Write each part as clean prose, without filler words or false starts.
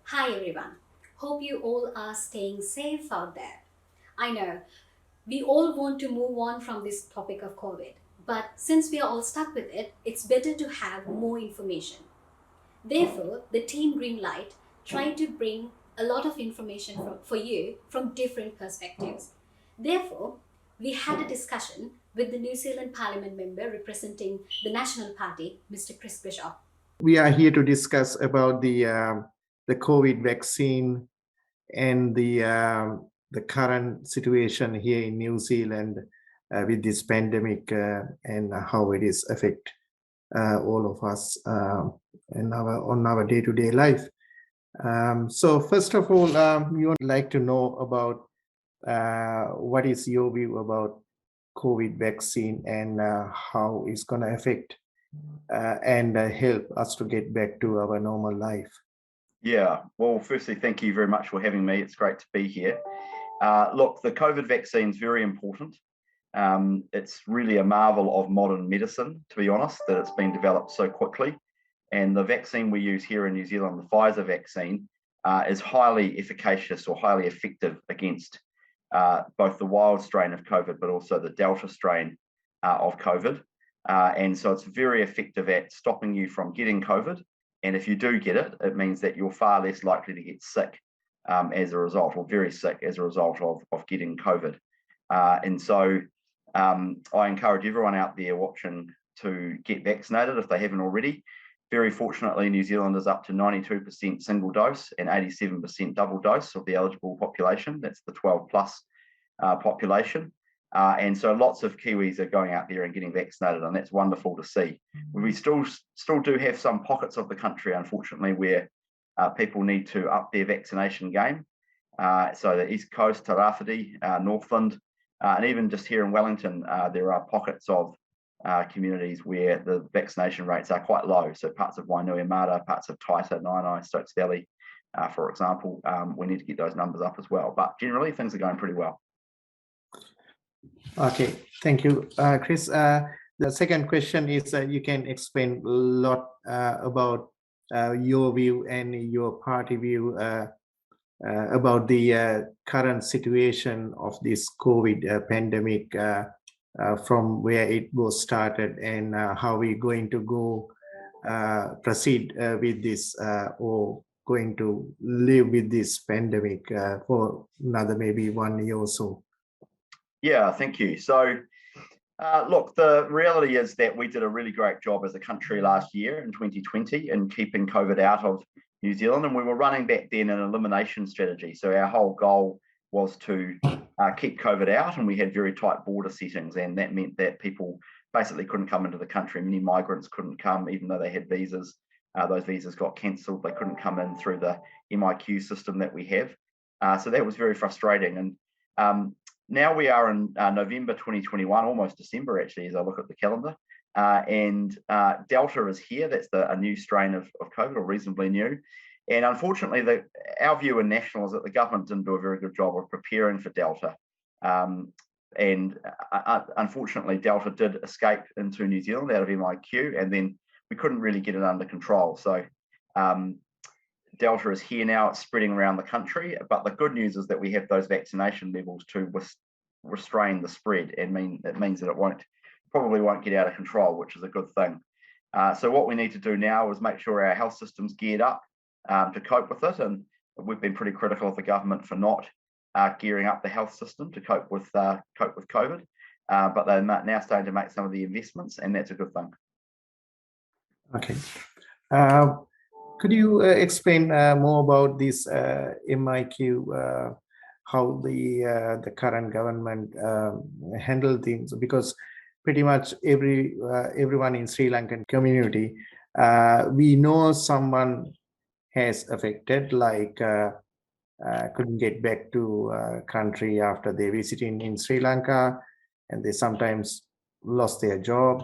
Hi everyone. Hope you all are staying safe out there. I know we all want to move on from this topic of COVID, but since we are all stuck with it, it's better to have more information. Therefore, the team Greenlight tried to bring a lot of information for you from different perspectives. Therefore, we had a discussion with the New Zealand Parliament member representing the National Party, Mr. Chris Bishop. We are here to discuss about the COVID vaccine and the current situation here in New Zealand with this pandemic and how it is affect all of us on our day-to-day life. So first of all, we would like to know about what is your view about COVID vaccine and how it's going to affect and help us to get back to our normal life. Yeah, well, firstly, thank you very much for having me. It's great to be here. Look, the COVID vaccine is very important. It's really a marvel of modern medicine, to be honest, that it's been developed so quickly. And the vaccine we use here in New Zealand, the Pfizer vaccine, is highly efficacious or highly effective against both the wild strain of COVID, but also the Delta strain of COVID. And so it's very effective at stopping you from getting COVID. And if you do get it, it means that you're far less likely to get sick as a result, or very sick as a result of getting COVID. And so I encourage everyone out there watching to get vaccinated if they haven't already. Very fortunately, New Zealand is up to 92% single dose and 87% double dose of the eligible population. That's the 12 plus population. And so lots of Kiwis are going out there and getting vaccinated, and that's wonderful to see. We still do have some pockets of the country, unfortunately, where people need to up their vaccination game. So the East Coast, Te Rāwhiti, Northland, and even just here in Wellington, there are pockets of communities where the vaccination rates are quite low. So parts of Wainuiomata, parts of Taita, Nainai, Stokes Valley, for example, we need to get those numbers up as well. But generally, things are going pretty well. Okay, thank you, Chris. The second question is you can explain a lot about your view and your party view about the current situation of this COVID pandemic from where it was started and how we're going to go proceed with this or going to live with this pandemic for another maybe 1 year or so. Yeah, thank you. So, look, the reality is that we did a really great job as a country last year in 2020 in keeping COVID out of New Zealand, and we were running back then an elimination strategy. So our whole goal was to keep COVID out, and we had very tight border settings, and that meant that people basically couldn't come into the country. Many migrants couldn't come, even though they had visas. Those visas got cancelled. They couldn't come in through the MIQ system that we have. So that was very frustrating. And now we are in November 2021, almost December actually, as I look at the calendar, and Delta is here. That's a new strain of COVID, or reasonably new. And unfortunately, our view in National is that the government didn't do a very good job of preparing for Delta. And unfortunately, Delta did escape into New Zealand out of MIQ, and then we couldn't really get it under control. So Delta is here now, it's spreading around the country, but the good news is that we have those vaccination levels to restrain the spread, and it means that it probably won't get out of control, which is a good thing. So what we need to do now is make sure our health system's geared up to cope with it, and we've been pretty critical of the government for not gearing up the health system to cope with COVID, but they're now starting to make some of the investments, and that's a good thing. Okay. Could you explain more about this MIQ, how the current government handle things? Because pretty much everyone in Sri Lankan community, we know someone has affected, like couldn't get back to country after they visiting in Sri Lanka, and they sometimes lost their job.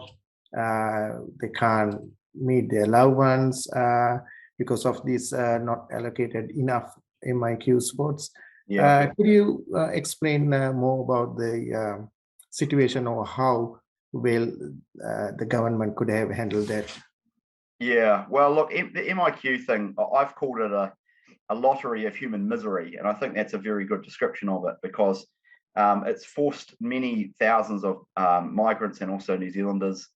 They can't meet their loved ones because of this not allocated enough MIQ spots. Yeah. Could you explain more about the situation, or how well the government could have handled that? Yeah, well, look, the MIQ thing, I've called it a lottery of human misery, and I think that's a very good description of it, because it's forced many thousands of migrants and also New Zealanders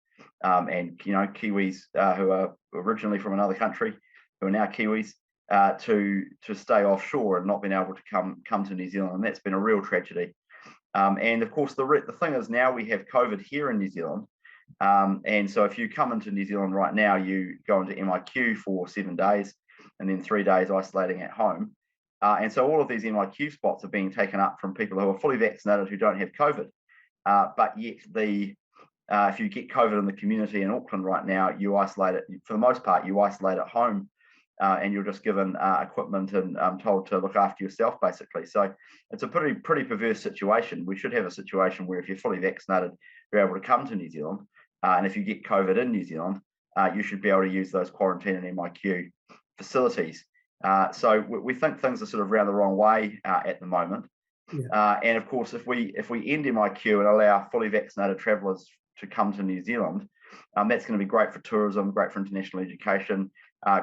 and Kiwis who are originally from another country, who are now Kiwis, to stay offshore and not being able to come to New Zealand, and that's been a real tragedy. And of course, the thing is, now we have COVID here in New Zealand, and so if you come into New Zealand right now, you go into MIQ for 7 days, and then 3 days isolating at home. And so all of these MIQ spots are being taken up from people who are fully vaccinated who don't have COVID. But yet if you get COVID in the community in Auckland right now, you isolate it, for the most part, you isolate at home, and you're just given equipment and told to look after yourself, basically. So it's a pretty perverse situation. We should have a situation where if you're fully vaccinated, you're able to come to New Zealand. And if you get COVID in New Zealand, you should be able to use those quarantine and MIQ facilities. So we think things are sort of around the wrong way at the moment. Yeah. And of course, if we end MIQ and allow fully vaccinated travellers to come to New Zealand, that's going to be great for tourism, great for international education,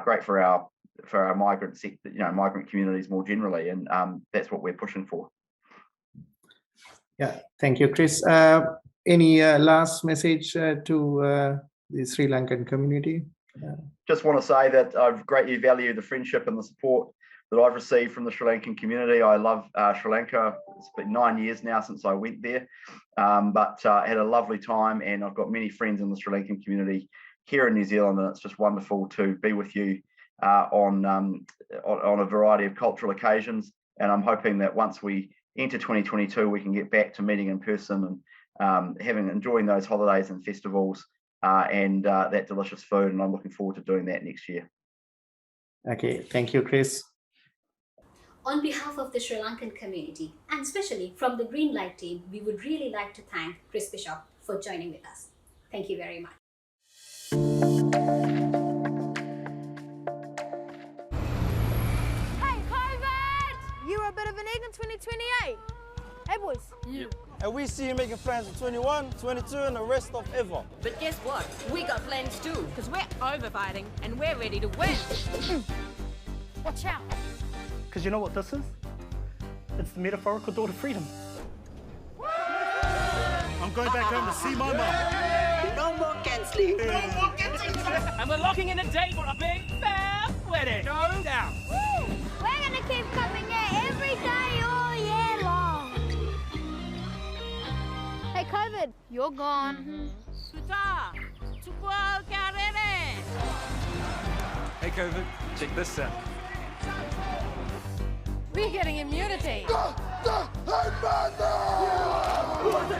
great for our migrant sector, migrant communities more generally, and that's what we're pushing for. Yeah, thank you, Chris. Any last message to the Sri Lankan community? Just want to say that I've greatly valued the friendship and the support that I've received from the Sri Lankan community. I love Sri Lanka. It's been 9 years now since I went there, but I had a lovely time, and I've got many friends in the Sri Lankan community here in New Zealand, and it's just wonderful to be with you on a variety of cultural occasions. And I'm hoping that once we enter 2022, we can get back to meeting in person and enjoying those holidays and festivals and that delicious food. And I'm looking forward to doing that next year. Okay, thank you, Chris. On behalf of the Sri Lankan community, and especially from the Green Light team, we would really like to thank Chris Bishop for joining with us. Thank you very much. Hey, COVID! You were a bit of an egg in 2028. Hey, boys. Yeah. And we see you making plans for 21, 22, and the rest of ever. But guess what? We got plans too. Because we're over-fighting and we're ready to win. Watch out. Because you know what this is? It's the metaphorical door to freedom. I'm going back home to see my mum. No more cancelling. No more cancelling. And we're locking in a date for a big fab wedding. No doubt. Woo! We're going to keep coming here every day all year long. Hey, COVID, you're gone. Suta, tukwa karere. Hey, COVID, check this out. We're getting immunity. Hey,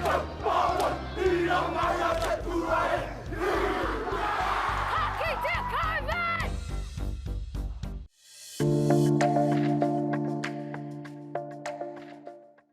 man!